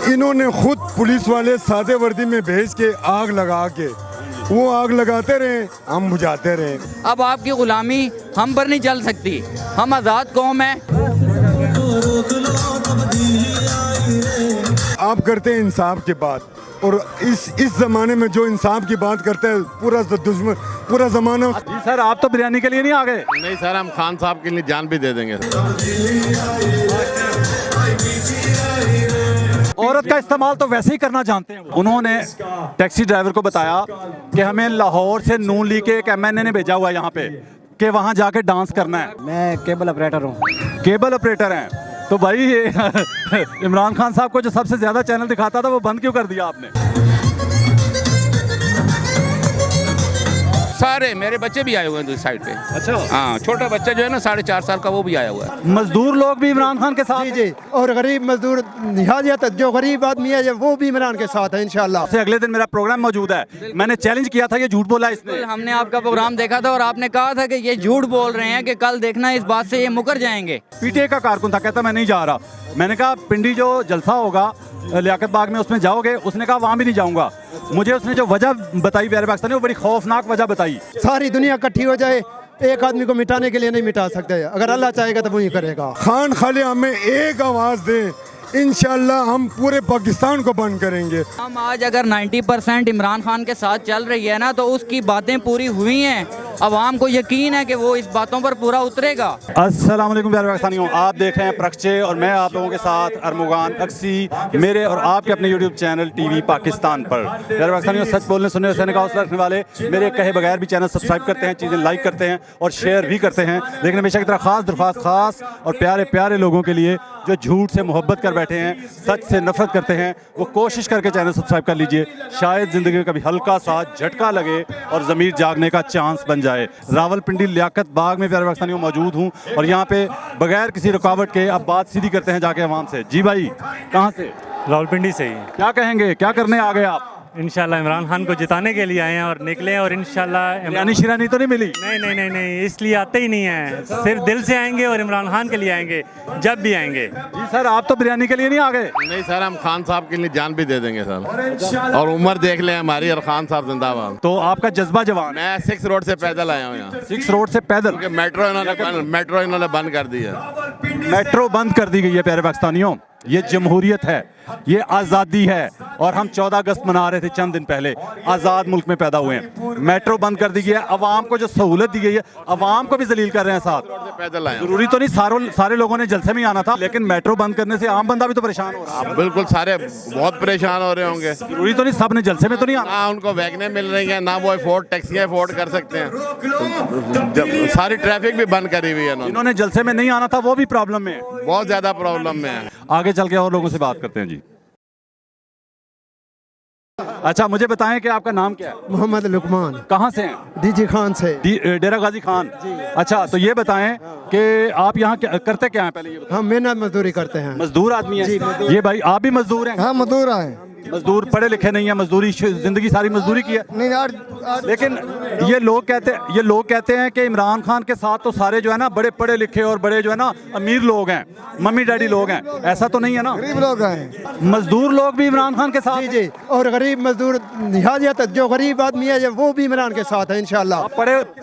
इन्होंने खुद पुलिस वाले सादे वर्दी में भेज के आग लगा के वो आग लगाते रहे, हम बुझाते रहे। अब आपकी गुलामी हम पर नहीं चल सकती, हम आज़ाद कौम है। आप करते हैं इंसाफ की बात, और इस जमाने में जो इंसाफ की बात करता है पूरा दुश्मन, पूरा जमाना। जी सर, आप तो बिरयानी के लिए नहीं आ गए? नहीं सर, हम खान साहब के लिए जान भी दे देंगे। औरत का इस्तेमाल तो वैसे ही करना जानते हैं। उन्होंने टैक्सी ड्राइवर को बताया कि हमें लाहौर से नून लीग के एक MNA ने भेजा हुआ है यहाँ पे कि वहाँ जाके डांस करना है। मैं केबल ऑपरेटर हूँ। केबल ऑपरेटर हैं तो भाई इमरान खान साहब को जो सबसे ज्यादा चैनल दिखाता था वो बंद क्यों कर दिया आपने? सारे मेरे बच्चे भी आए हुए हैं दूसरी साइड पे। अच्छा। हाँ, छोटा बच्चा जो है ना 4.5 साल का, वो भी आया हुआ है। मजदूर लोग भी इमरान खान के साथ जी जी, और गरीब मजदूर निहायत जो गरीब आदमी है वो भी इमरान के साथ है इंशाल्लाह। से अगले दिन मेरा प्रोग्राम मौजूद है, मैंने चैलेंज किया था, ये झूठ बोला इसने। हमने आपका प्रोग्राम देखा था और आपने कहा था कि ये झूठ बोल रहे हैं कि कल देखना इस बात से ये मुकर जाएंगे। PTA का कारकुन था, कहता मैं नहीं जा रहा। मैंने कहा पिंडी जो जलसा होगा लियाकत बाग में उसमें जाओगे? उसने कहा वहाँ भी नहीं जाऊँगा। मुझे उसने जो वजह बताई प्यारे पाकिस्तानी, वो बड़ी खौफनाक वजह बताई। सारी दुनिया इकट्ठी हो जाए, एक आदमी को मिटाने के लिए नहीं मिटा सकते, अगर अल्लाह चाहेगा तो वही करेगा। खान खाली हमें एक आवाज़ दे, इंशाल्लाह हम पूरे पाकिस्तान को बंद करेंगे। हम आज अगर 90% इमरान खान के साथ चल रही है ना, तो उसकी बातें पूरी हुई हैं। अवाम को यकीन है कि वो इस बातों पर पूरा उतरेगा। अस्सलाम वालेकुम प्यारे पाकिस्तानियों, आप देख रहे हैं प्रक्षे और मैं आप लोगों के साथ अरमुगान अक्सी, मेरे और आपके अपने यूट्यूब चैनल TV पाकिस्तान पर। प्यारे पाकिस्तानियों, सच बोलने सुनने और सहने का हौसला रखने वाले मेरे कहे बगैर भी चैनल सब्सक्राइब करते हैं, चीज़ें लाइक करते हैं और शेयर भी करते हैं। लेकिन हमेशा की तरह खास दरख्वास्त खास और प्यारे प्यारे लोगों के लिए जो झूठ से मोहब्बत कर बैठे हैं, सच से नफरत करते हैं, वो कोशिश करके चैनल सब्सक्राइब कर लीजिए। शायद ज़िंदगी में कभी हल्का सा झटका लगे और ज़मीर जागने का चांस बन जाए। रावलपिंडी लियाकत बाग में प्यारे पाकिस्तानियों मौजूद हूँ और यहाँ पे बगैर किसी रुकावट के अब बात सीधी करते हैं जाके अवाम से। जी भाई, कहाँ से? रावलपिंडी से ही। क्या कहेंगे, क्या करने आ गए आप? इंशाल्लाह इमरान खान को जिताने के लिए आए हैं और निकले हैं, और इंशाल्लाह बिरयानी शिरानी तो नहीं मिली? नहीं नहीं नहीं नहीं, इसलिए आते ही नहीं हैं, सिर्फ दिल से आएंगे और इमरान खान के लिए आएंगे जब भी आएंगे। जी सर, आप तो बिरयानी के लिए नहीं आ गए? नहीं सर, हम खान साहब के लिए जान भी दे देंगे सर, और उम्र देख लें हमारी, और खान साहब जिंदाबाद। तो आपका जज्बा जवान। मैं 6 रोड से पैदल आया हूँ यहाँ। 6 रोड से पैदल? मेट्रो इन्होंने बंद कर दी है। मेट्रो बंद कर दी गई है प्यारे पाकिस्तानियों। ये जमहूरियत है, ये आज़ादी है, और हम 14 अगस्त मना रहे थे चंद दिन पहले। आज़ाद मुल्क में पैदा हुए हैं, मेट्रो बंद कर दी गई है। अवाम को जो सहूलत दी गई है, अवाम को भी जलील कर रहे हैं साथ। पैदल आया। जरूरी तो नहीं सारे लोगों ने जलसे में आना था, लेकिन मेट्रो बंद करने से आम बंदा भी तो परेशान हो रहा है। बिल्कुल, सारे बहुत परेशान हो रहे होंगे। जरूरी तो नहीं सब ने जलसे में तो नहीं आना। ना उनको वैगनें मिल रही हैं, ना वो टैक्सियाँ अफोर्ड कर सकते हैं। सारी ट्रैफिक भी बंद करी हुई है। इन्होंने जलसे में नहीं आना था, वो भी प्रॉब्लम में है, बहुत ज्यादा प्रॉब्लम में है। आगे चल के और लोगों से बात करते हैं। जी अच्छा, मुझे बताएं कि आपका नाम क्या है? मोहम्मद लुकमान। कहाँ से हैं? DG खान से। डेरा गाजी खान। अच्छा, तो ये बताएं कि आप यहाँ करते क्या हैं? पहले ये बताएं। हम मेहनत मजदूरी करते हैं। मजदूर आदमी हैं? ये भाई आप भी मजदूर हैं? हाँ, मजदूर हैं। मजदूर पढ़े लिखे नहीं है, मजदूरी जिंदगी सारी मजदूरी की है। नहीं यार, लेकिन ये लोग कहते हैं कि इमरान खान के साथ तो सारे जो है ना बड़े पढ़े लिखे और बड़े जो है ना अमीर लोग हैं, मम्मी डैडी लोग हैं। ऐसा तो नहीं है ना? गरीब लोग हैं। मजदूर लोग भी इमरान खान के साथ? जी जी, और गरीब मजदूर निहायत जो गरीब आदमी है वो भी इमरान के साथ है इंशाल्लाह। आप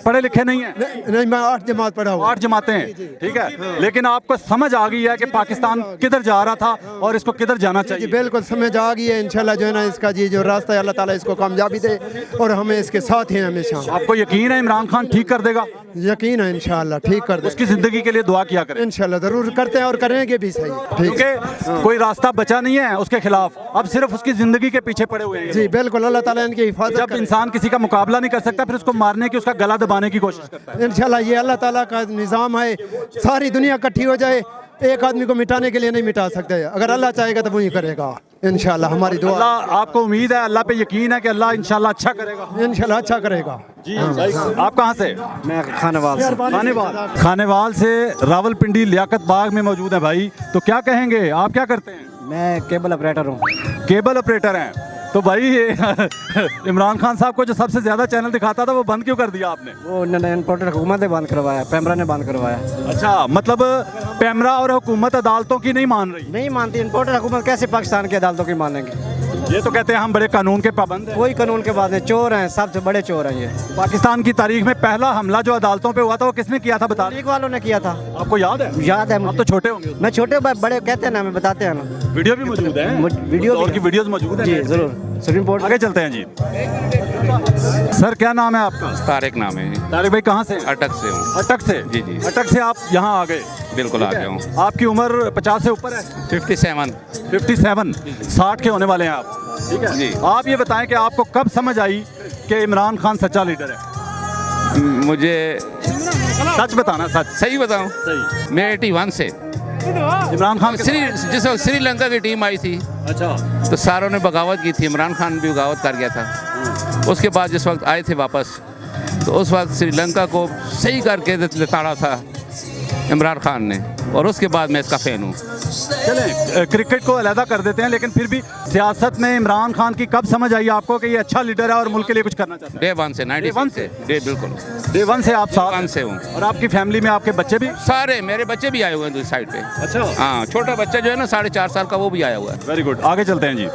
पढ़े लिखे नहीं है? नहीं, मैं 8 जमात पढ़ा हूँ। 8 जमातें हैं, ठीक है। लेकिन आपको समझ आ गई है कि पाकिस्तान किधर जा रहा था और इसको किधर जाना चाहिए? बिल्कुल समझ आ गई है इंशाल्लाह। जो है ना इसका जी जो रास्ता है, अल्लाह ताला इसको कामयाबी दे और हमें इसके साथ ही हमेशा। आपको यकीन है इमरान खान ठीक कर देगा? यकीन है इंशाल्लाह ठीक कर दे। उसकी जिंदगी के लिए दुआ किया करें। इंशाल्लाह जरूर करते हैं और करेंगे भी। सही, ठीक है। क्योंकि कोई रास्ता बचा नहीं है उसके खिलाफ, अब सिर्फ उसकी जिंदगी के पीछे पड़े हुए हैं। जी बिल्कुल, अल्लाह ताला इनकी हिफाजत। जब इंसान किसी का मुकाबला नहीं कर सकता, फिर उसको मारने की, उसका गला दबाने की कोशिश करता है। इंशाल्लाह ये अल्लाह ताला का निज़ाम है। सारी दुनिया इकट्ठी हो जाए, एक आदमी को मिटाने के लिए नहीं मिटा सकते, अगर अल्लाह चाहेगा तो वही करेगा इंशाल्लाह। हमारी दुआ। अल्लाह, आपको उम्मीद है, अल्लाह पे यकीन है कि अल्लाह इंशाल्लाह अच्छा करेगा? इंशाल्लाह अच्छा करेगा। जी आप कहाँ से? मैं खानेवाल से। खानेवाल से रावलपिंडी लियाकत बाग में मौजूद है भाई। तो क्या कहेंगे, आप क्या करते हैं? मैं केबल ऑपरेटर हूँ। केबल ऑपरेटर हैं तो भाई ये इमरान खान साहब को जो सबसे ज्यादा चैनल दिखाता था वो बंद क्यों कर दिया आपने? वो इम्पोर्टेड हुकूमत ने बंद करवाया, पैमरा ने बंद करवाया। अच्छा, मतलब पैमरा और हुकूमत अदालतों की नहीं मान रही? नहीं मानती इम्पोर्टेड हुकूमत, कैसे पाकिस्तान की अदालतों की मानेंगे? ये तो कहते हैं हम बड़े कानून के पाबंद हैं। कोई कानून के बाद नहीं, चोर हैं, सबसे बड़े चोर हैं ये। पाकिस्तान की तारीख में पहला हमला जो अदालतों पे हुआ था वो किसने किया था बता? लीग वालों ने किया था। आपको याद है? याद है। आप तो छोटे होंगे। मैं छोटे बड़े कहते हैं ना, हमें बताते हैं ना। वीडियो भी मौजूद है, वीडियो और की वीडियोस मौजूद है जी जरूर। सुप्रीम कोर्ट आगे चलते हैं जी। सर क्या नाम है आपका? तारिक नाम है। तारिक भाई कहाँ से? अटक से हूँ। अटक से? जी जी। अटक से आप यहाँ आ गए? बिल्कुल आ गया हूँ। आपकी उम्र 50 से ऊपर है? 57। 57, 60 के होने वाले हैं आप, ठीक है जी। आप ये बताएं कि आपको कब समझ आई कि इमरान खान सच्चा लीडर है? मुझे सच बताना, सच। सही बताऊँ, सही। मैं 81 से इमरान खान के जिस वक्त श्रीलंका की टीम आई थी, अच्छा, तो सारों ने बगावत की थी, इमरान खान भी बगावत कर गया था। उसके बाद जिस वक्त आए थे वापस, तो उस वक्त श्रीलंका को सही करके लताड़ा था इमरान खान ने, और उसके बाद मैं इसका फ़ैन हूँ। चलें क्रिकेट को अलहदा कर देते हैं, लेकिन फिर भी सियासत में इमरान खान की कब समझ आई आपको कि ये अच्छा लीडर है और मुल्क के लिए कुछ करना चाहता है? डे 1 से, 96 से। डे बिल्कुल डे 1 से आप Day साथ 1 से हूँ। और आपकी फैमिली में आपके बच्चे भी? सारे मेरे बच्चे भी आए हुए हैं दूसरी साइड पे। अच्छा, हाँ, छोटा बच्चा जो है ना 4.5 साल का, वो भी आया हुआ है। Very good. आगे चलते हैं जी।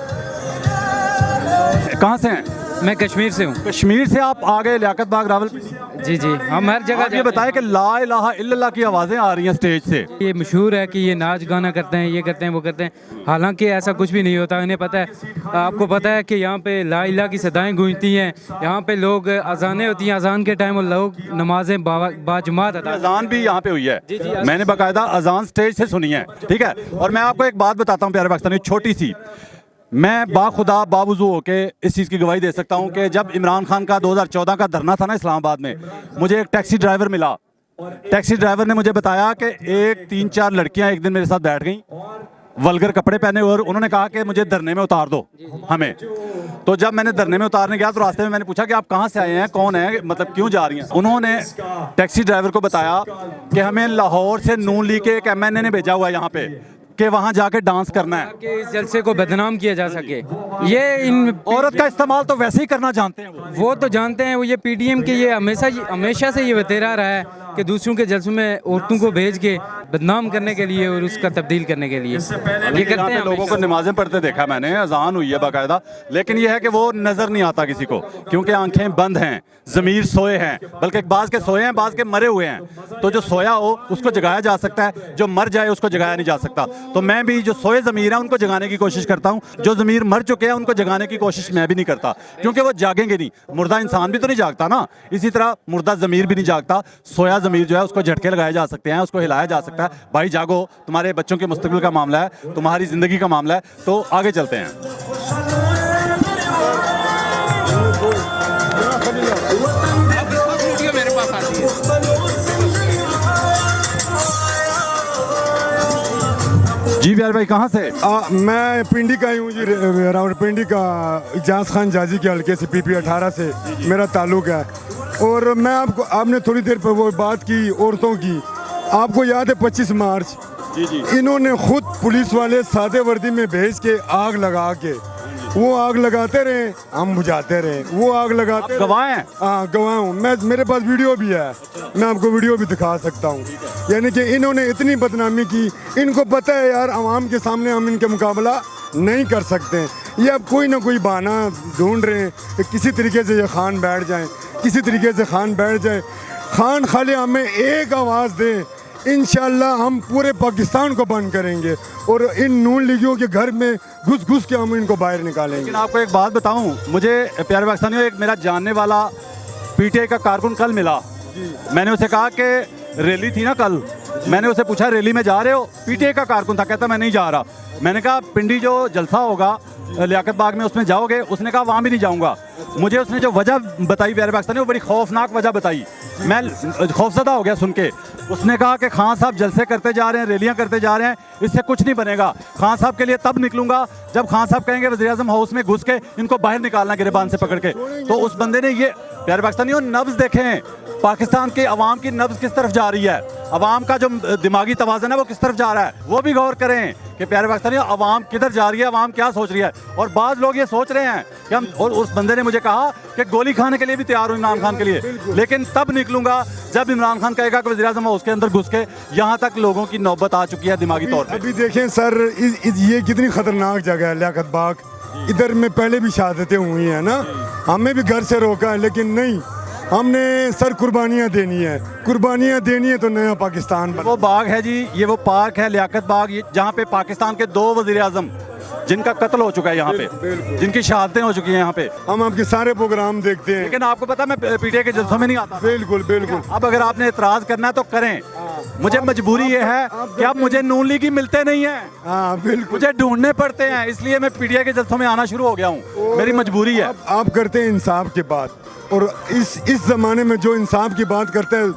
कहाँ से हैं? मैं कश्मीर से हूँ। कश्मीर से आप आ गए लियाकत बाग रावलपिंडी? जी जी, हम हर जगह आप ये बताएं कि ला इलाहा इल्लल्लाह की आवाज़ें आ रही हैं स्टेज से। ये मशहूर है कि ये नाच गाना करते हैं, ये करते हैं, वो करते हैं। हालांकि ऐसा कुछ भी नहीं होता, इन्हें पता है। आपको पता है कि यहाँ पे ला इलाहा की सदाएं गूंजती हैं, यहाँ पे लोग अजानें होती हैं, अजान के टाइम वो लोग नमाजें बाजमात अदा। अजान भी यहाँ पे हुई है, जी, जी। मैंने बाकायदा अजान स्टेज से सुनी है, ठीक है। और मैं आपको एक बात बताता हूँ प्यारे पाकिस्तानी, छोटी सी, मैं बाखुदा बावजू होके इस चीज़ की गवाही दे सकता हूँ कि जब इमरान खान का 2014 का धरना था ना इस्लामाबाद में, मुझे एक टैक्सी ड्राइवर मिला। टैक्सी ड्राइवर ने मुझे बताया कि 3-4 लड़कियां एक दिन मेरे साथ बैठ गईं, वल्गर कपड़े पहने, और उन्होंने कहा कि मुझे धरने में उतार दो हमें। तो जब मैंने धरने में उतारने गया तो रास्ते में मैंने पूछा कि आप कहाँ से आए हैं, कौन है, मतलब क्यों जा रही हैं? उन्होंने टैक्सी ड्राइवर को बताया कि हमें लाहौर से नून लीग के एक MNA ने भेजा हुआ है यहाँ पे कि वहाँ जाके डांस करना है कि इस जलसे को बदनाम किया जा सके। ये इन औरत का इस्तेमाल तो वैसे ही करना जानते हैं वो तो जानते हैं, वो ये PDM के ये हमेशा से ये बतेरा रहा है कि दूसरों के जलसों में औरतों को भेज के बदनाम करने के लिए और उसका तब्दील करने के लिए ये करते हैं। लोगों को नमाजें पढ़ते देखा मैंने, अजान हुई है बाकायदा, लेकिन यह है कि वो नजर नहीं आता किसी को, क्योंकि आंखें बंद हैं, ज़मीर सोए हैं, बल्कि बाज के सोए हैं, बाज के मरे हुए हैं। तो जो सोया हो उसको जगाया जा सकता है, जो मर जाए उसको जगाया नहीं जा सकता। तो मैं भी जो सोए ज़मीर है उनको जगाने की कोशिश करता हूँ, जो ज़मीर मर चुके हैं उनको जगाने की कोशिश मैं भी नहीं करता, क्योंकि वो जागेंगे नहीं। मुर्दा इंसान भी तो नहीं जागता ना, इसी तरह मुर्दा ज़मीर भी नहीं जागता। सोया ज़मीर जो है उसको झटके लगाए जा सकते हैं, उसको हिलाया जा सकता है। भाई जागो, तुम्हारे बच्चों के मुस्तकबिल का मामला है, तुम्हारी ज़िंदगी का मामला है। तो आगे चलते हैं। मेरे पास आती है। जी बिहार भाई कहाँ से? मैं पिंडी का ही हूँ जी, रावलपिंडी का, इजाज खान जाजी के हल्के से, PP 18 से मेरा ताल्लुक है। और मैं आपने थोड़ी देर पर वो बात की औरतों की, आपको याद है 25 मार्च? जी जी। इन्होंने खुद पुलिस वाले सादे वर्दी में भेज के आग लगा के, वो आग लगाते रहे, हम बुझाते रहे, वो आग लगाते रहे। गवाह हैं? हाँ गवाह हूँ मैं, मेरे पास वीडियो भी है, मैं आपको वीडियो भी दिखा सकता हूँ। यानी कि इन्होंने इतनी बदनामी की, इनको पता है यार आवाम के सामने हम इनके मुकाबला नहीं कर सकते। ये अब कोई ना कोई बहाना ढूंढ रहे हैं कि किसी तरीके से ये खान बैठ जाए, किसी तरीके से खान बैठ जाए। खान खाली हमें एक आवाज़ दें, इंशाल्लाह हम पूरे पाकिस्तान को बंद करेंगे और इन नून लीगियों के घर में घुस घुस के हम इनको बाहर निकालेंगे। लेकिन आपको एक बात बताऊं, मुझे प्यारे पाकिस्तानियों, एक मेरा जानने वाला PTI का कारकुन कल मिला। मैंने उसे कहा कि रैली थी ना कल, मैंने उसे पूछा रैली में जा रहे हो? PTI का कारकुन था, कहता मैं नहीं जा रहा। मैंने कहा पिंडी जो जलसा होगा लियाकत बाग में उसमें जाओगे? उसने कहा वहाँ भी नहीं जाऊँगा। मुझे उसने जो वजह बताई प्यारे पाकिस्तानी, वो बड़ी खौफनाक वजह बताई, मैं खौफजदा हो गया सुन के। उसने कहा कि खान साहब जलसे करते जा रहे हैं, रैलियां करते जा रहे हैं, इससे कुछ नहीं बनेगा। खान साहब के लिए तब निकलूंगा जब खान साहब कहेंगे वज़ीर-ए-आज़म हाउस में घुस के इनको बाहर निकालना गिरबान से पकड़ के। तो उस बंदे ने ये, प्यारे पाकिस्तानियों, नब्ज़ देखें, पाकिस्तान के अवाम की नब्ज़ किस तरफ जा रही है। अवाम का जो दिमागी तवाज़न है वो किस तरफ जा रहा है, वो भी गौर करें कि प्यारे पाकिस्तानियों अवाम किधर जा रही है, अवाम क्या सोच रही है। और बाज़ लोग ये सोच रहे हैं कि हम, और उस बंदे ने मुझे कहा कि गोली खाने के लिए भी तैयार हूँ इमरान खान के लिए, लेकिन तब निकलूंगा जब इमरान खान कहेगा कि वज़ीर-ए-आज़म उसके अंदर घुस के। यहाँ तक लोगों की नौबत आ चुकी है दिमागी तौर पर। अभी देखें सर, ये कितनी खतरनाक जगह है लियाकत बाग। इधर में पहले भी शहादतें हुई हैं ना, हमें भी घर से रोका है, लेकिन नहीं, हमने सर कुर्बानियाँ देनी है तो नया पाकिस्तान बना। वो बाग है जी, ये वो पार्क है लियाकत बाग, जहाँ पे पाकिस्तान के 2 वज़ीर-ए-आज़म जिनका कत्ल हो चुका है यहाँ पे, जिनकी शहादतें हो चुकी हैं यहाँ पे। हम आपके सारे प्रोग्राम देखते हैं, लेकिन आपको पता मैं पीटीआई के जलसों में नहीं आता। बिल्कुल बिल्कुल। अब अगर आपने एतराज़ करना है तो करें, मुझे मजबूरी ये है कि अब मुझे नून लीगी मिलते नहीं है, हाँ बिल्कुल, मुझे ढूंढने पड़ते हैं, इसलिए मैं पीटीआई के जलसों में आना शुरू हो गया हूँ, मेरी मजबूरी है। आप करते हैं इंसाफ की बात, और इस जमाने में जो इंसाफ की बात करता है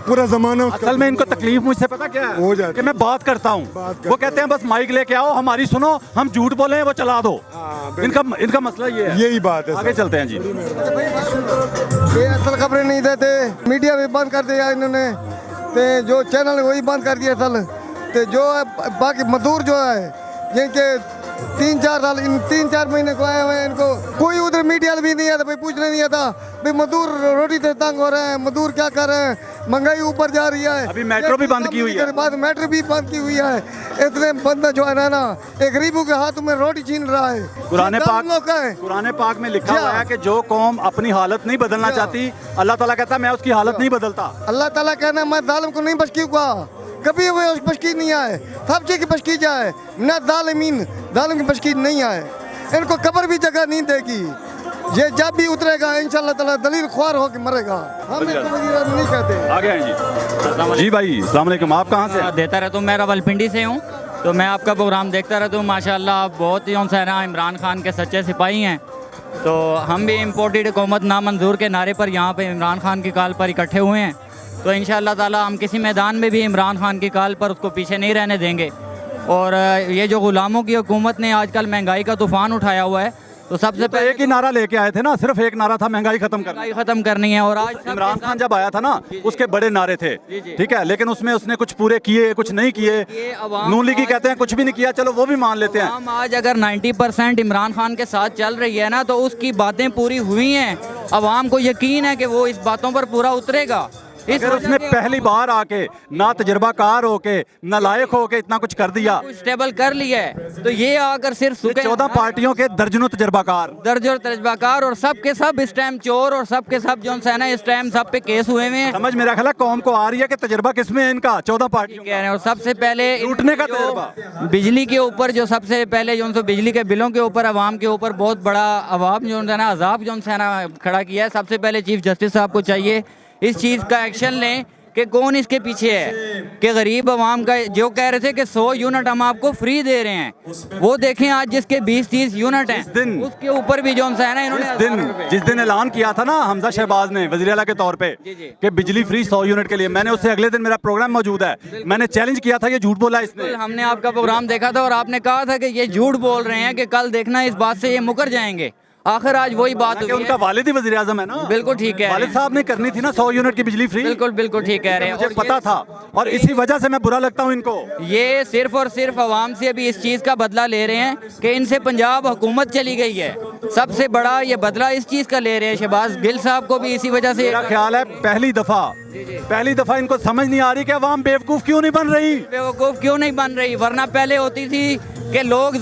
पूरा जमाना असल में इनको तकलीफ मुझसे पता क्या हो है जाती कि मैं बात करता हूँ, वो कहते हैं बस माइक लेके आओ, हमारी सुनो, हम झूठ बोले वो चला दो। इनका मसला ये है, यही बात है। आगे चलते हैं जी। ये असल खबरें नहीं देते, मीडिया भी बंद कर दिया इन्होंने, तो जो चैनल वही बंद कर दिया असल। तो जो बाकी मजदूर जो है जिनके 3-4 साल, इन 3-4 महीने को आए हुए हैं, इनको कोई उधर मीडिया भी नहीं आता, भाई पूछने नहीं आता भाई मजदूर रोटी से तंग हो रहे हैं, मजदूर क्या कर रहे हैं, महंगाई ऊपर जा रही है। अभी मेट्रो भी बंद की हुई है, मेट्रो भी बंद की हुई है। इतने बंदा जो है ना एक गरीबों के हाथ में रोटी छीन रहा है। कुरान पाक में लिखा हुआ है कि जो कौम अपनी हालत नहीं बदलना चाहती, अल्लाह ताला कहता है मैं उसकी हालत नहीं बदलता। अल्लाह ताला कहना मैं जालिम को नहीं बख्शूंगा, कभी वो बख्शी नहीं आए, सब चीज़ की बख्शी जाए, न जालिमीन जालिम की बख्शी नहीं आए, इनको कब्र भी जगह नहीं देगी। ये जब भी उतरेगा इंशाल्लाह ताला दलील ख्वार होकर मरेगा। हम इसको वज़ीर-ए-आज़म नहीं कहते। आगे हैं जी भाई, अस्सलाम वालेकुम, आप कहाँ से? देता रहता हूँ, मैं रावलपिंडी से हूँ, तो मैं आपका प्रोग्राम देखता रहता हूँ। माशाल्लाह आप बहुत ही ना इमरान खान के सच्चे सिपाही हैं। तो हम भी इम्पोर्टेड हुकूमत नामंजूर के नारे पर यहाँ पे इमरान खान की कॉल पर इकट्ठे हुए हैं। तो इंशाअल्लाह ताला हम किसी मैदान में भी इमरान खान की कॉल पर उसको पीछे नहीं रहने देंगे। और ये जो गुलामों की हुकूमत ने आजकल महंगाई का तूफ़ान उठाया हुआ है, तो सबसे पहले एक ही नारा लेके आए थे ना, सिर्फ एक नारा था, महंगाई खत्म करनी है। और आज इमरान खान जब आया था ना, उसके बड़े नारे थे, ठीक है, लेकिन उसमें उसने कुछ पूरे किए, कुछ नहीं किए। नून लीगी कहते हैं कुछ भी नहीं किया, चलो वो भी मान लेते हैं। हम आज अगर 90% इमरान खान के साथ चल रही है ना, तो उसकी बातें पूरी हुई हैं। अवाम को यकीन है कि वो इस बातों पर पूरा उतरेगा। अगर उसने पहली बार आके ना तजर्बाकार होके ना लायक होके इतना कुछ कर दिया, स्टेबल कर लिया है, तो ये आकर सिर्फ 14 पार्टियों के दर्जनों तजर्बाकार और सब के सब इस टाइम चोर, और सब के सब जो है ना इस टाइम सब पे केस हुए हुए हैं। समझ मेरा ख्याल है कौम को आ रही है कि तजर्बा किसमें है इनका, 14 पार्टियों कह रहे हैं। और सबसे पहले लूटने का तजर्बा, बिजली के ऊपर जो सबसे पहले जो बिजली के बिलों के ऊपर अवाम के ऊपर बहुत बड़ा अवाम जो है ना अजाब जो है ना खड़ा किया है। सबसे पहले चीफ जस्टिस साहब को चाहिए इस चीज़ का एक्शन लें कि कौन इसके पीछे है, कि गरीब अवाम का जो कह रहे थे कि 100 यूनिट हम आपको फ्री दे रहे हैं, वो देखें आज जिसके 20-30 यूनिट हैं उसके ऊपर भी जो है ना इन्होंने जिस दिन ऐलान किया था ना हमजा शहबाज ने वज़ीर आला के तौर पे कि बिजली फ्री 100 यूनिट के लिए, मैंने उससे अगले दिन मेरा प्रोग्राम मौजूद है, मैंने चैलेंज किया था, ये झूठ बोला इसने। हमने आपका प्रोग्राम देखा था और आपने कहा था कि ये झूठ बोल रहे हैं, कि कल देखना इस बात से ये मुकर जाएंगे। आखिर आज वही बात हुई है। उनका वालिद ही वज़ीर-ए-आज़म है ना। बिल्कुल ठीक है, वालिद साहब ने करनी थी ना 100 यूनिट की बिजली फ्री। बिल्कुल ठीक कह रहे हैं, मुझे पता था, और इसी वजह से मैं बुरा लगता हूँ इनको। ये सिर्फ और सिर्फ अवाम से अभी इस चीज़ का बदला ले रहे हैं कि इनसे पंजाब हुकूमत चली गई है। सबसे बड़ा ये बदला इस चीज़ का ले रहे हैं। शहबाज गिल साहब को भी इसी वजह से, मेरा ख्याल है पहली दफा इनको समझ नहीं आ रही कि अवाम बेवकूफ़ क्यों नहीं बन रही, वरना पहले होती थी कि लोग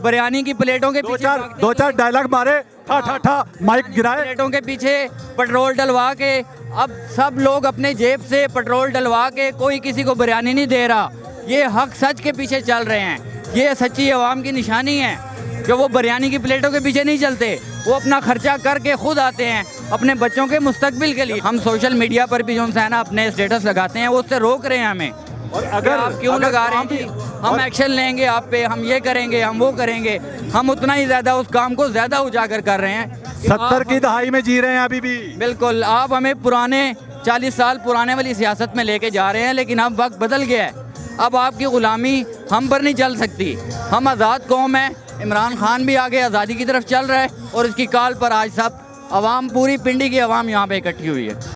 बिरयानी की प्लेटों के पीछे दो चार डायलॉग मारे, ठा माइक गिराए, प्लेटों के पीछे पेट्रोल डलवा के, अब सब लोग अपने जेब से पेट्रोल डलवा के, कोई किसी को बिरयानी नहीं दे रहा। ये हक सच के पीछे चल रहे हैं, ये सच्ची अवाम की निशानी है। जो वो बिरयानी की प्लेटों के पीछे नहीं चलते, वो अपना खर्चा करके खुद आते हैं अपने बच्चों के मुस्तकबिल के लिए। हम सोशल मीडिया पर भी जो है ना अपने स्टेटस लगाते हैं, वो उससे रोक रहे हैं हमें। और अगर आप क्यों लगा रहे हैं कि हम एक्शन लेंगे आप पे, हम ये करेंगे, हम वो करेंगे, हम उतना ही ज़्यादा उस काम को ज़्यादा उजागर कर रहे हैं। 70 की दहाई में जी रहे हैं अभी भी। बिल्कुल, आप हमें पुराने 40 साल पुराने वाली सियासत में लेके जा रहे हैं, लेकिन अब वक्त बदल गया है। अब आपकी ग़ुलामी हम पर नहीं चल सकती। हम आज़ाद कौम है, इमरान खान भी आगे आज़ादी की तरफ चल रहा है, और इसकी कॉल पर आज सब अवाम, पूरी पिंडी की अवाम यहाँ पे इकट्ठी हुई है।